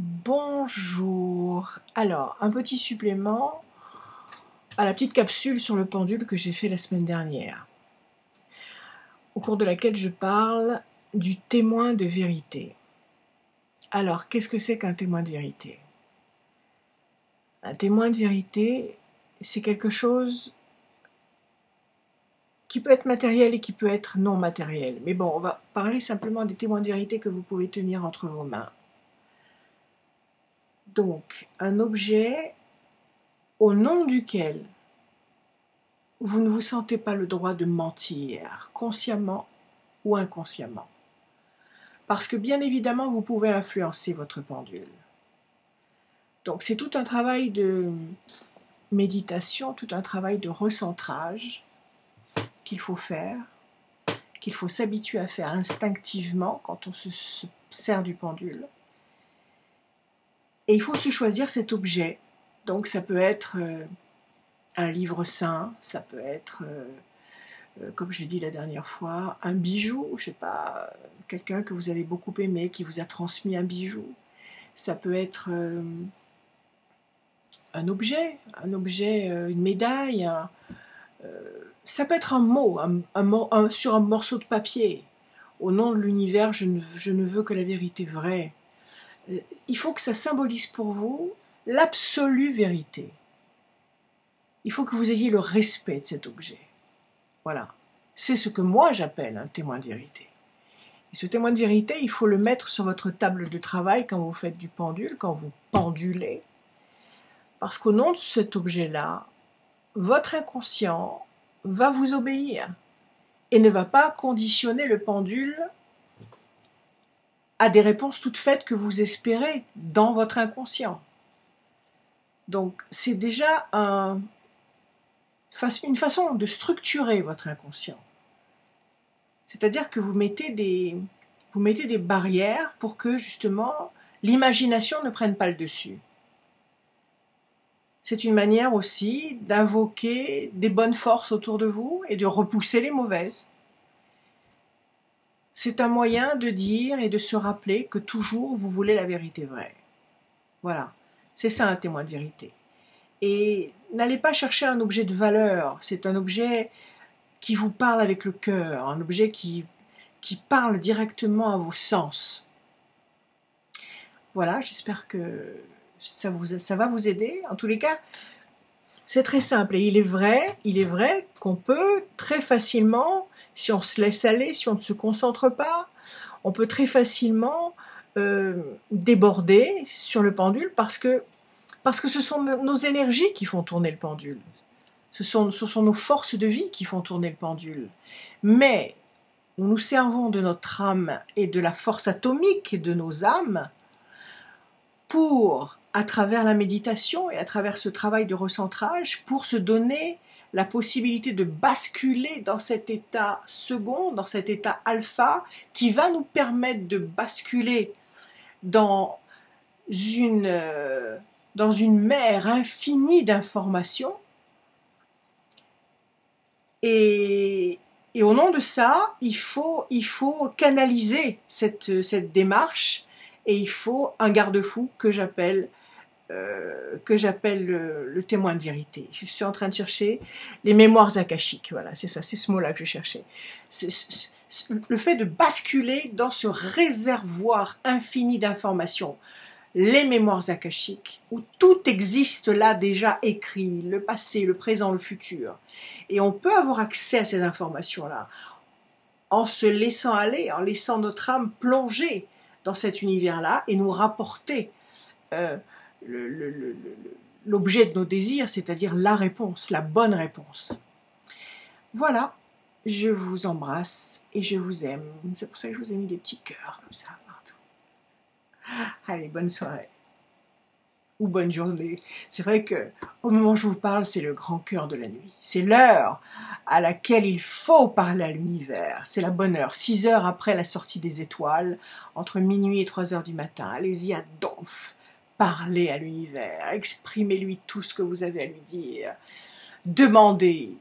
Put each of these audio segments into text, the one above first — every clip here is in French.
Bonjour. Alors, un petit supplément à la petite capsule sur le pendule que j'ai fait la semaine dernière, au cours de laquelle je parle du témoin de vérité. Alors, qu'est-ce que c'est qu'un témoin de vérité? Un témoin de vérité, c'est quelque chose qui peut être matériel et qui peut être non matériel. Mais bon, on va parler simplement des témoins de vérité que vous pouvez tenir entre vos mains. Donc, un objet au nom duquel vous ne vous sentez pas le droit de mentir, consciemment ou inconsciemment. Parce que bien évidemment, vous pouvez influencer votre pendule. Donc c'est tout un travail de méditation, tout un travail de recentrage qu'il faut faire, qu'il faut s'habituer à faire instinctivement quand on se sert du pendule. Et il faut se choisir cet objet. Donc ça peut être un livre saint, ça peut être, comme j'ai dit la dernière fois, un bijou, je sais pas, quelqu'un que vous avez beaucoup aimé, qui vous a transmis un bijou. Ça peut être un objet, une médaille, ça peut être un mot, sur un morceau de papier. Au nom de l'univers, je ne veux que la vérité vraie. Il faut que ça symbolise pour vous l'absolue vérité. Il faut que vous ayez le respect de cet objet. Voilà. C'est ce que moi j'appelle un témoin de vérité. Et ce témoin de vérité, il faut le mettre sur votre table de travail quand vous faites du pendule, quand vous pendulez. Parce qu'au nom de cet objet-là, votre inconscient va vous obéir et ne va pas conditionner le pendule à des réponses toutes faites que vous espérez dans votre inconscient. Donc c'est déjà une façon de structurer votre inconscient. C'est-à-dire que vous mettez des barrières pour que justement l'imagination ne prenne pas le dessus. C'est une manière aussi d'invoquer des bonnes forces autour de vous et de repousser les mauvaises. C'est un moyen de dire et de se rappeler que toujours vous voulez la vérité vraie. Voilà, c'est ça un témoin de vérité. Et n'allez pas chercher un objet de valeur, c'est un objet qui vous parle avec le cœur, un objet qui parle directement à vos sens. Voilà, j'espère que ça va vous aider. En tous les cas, c'est très simple et il est vrai qu'on peut très facilement, si on se laisse aller, si on ne se concentre pas, on peut très facilement déborder sur le pendule parce que ce sont nos énergies qui font tourner le pendule. Ce sont nos forces de vie qui font tourner le pendule. Mais nous nous servons de notre âme et de la force atomique de nos âmes pour, à travers la méditation et à travers ce travail de recentrage, pour se donner la possibilité de basculer dans cet état second, dans cet état alpha, qui va nous permettre de basculer dans une mer infinie d'informations. Et au nom de ça, il faut canaliser cette démarche et il faut un garde-fou que j'appelle le témoin de vérité. Je suis en train de chercher les mémoires akashiques. Voilà, c'est ça, c'est ce mot-là que je cherchais. Le fait de basculer dans ce réservoir infini d'informations, les mémoires akashiques, où tout existe là déjà écrit, le passé, le présent, le futur. Et on peut avoir accès à ces informations-là en se laissant aller, en laissant notre âme plonger dans cet univers-là et nous rapporter l'objet de nos désirs, c'est-à-dire la réponse, la bonne réponse. Voilà, je vous embrasse et je vous aime. C'est pour ça que je vous ai mis des petits cœurs comme ça partout. Allez, bonne soirée. Ou bonne journée. C'est vrai que au moment où je vous parle, c'est le grand cœur de la nuit. C'est l'heure à laquelle il faut parler à l'univers. C'est la bonne heure, 6 heures après la sortie des étoiles, entre minuit et 3 heures du matin. Allez-y à donf. Parlez à l'univers, exprimez-lui tout ce que vous avez à lui dire. Demandez,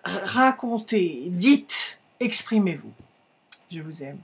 racontez, dites, exprimez-vous. Je vous aime.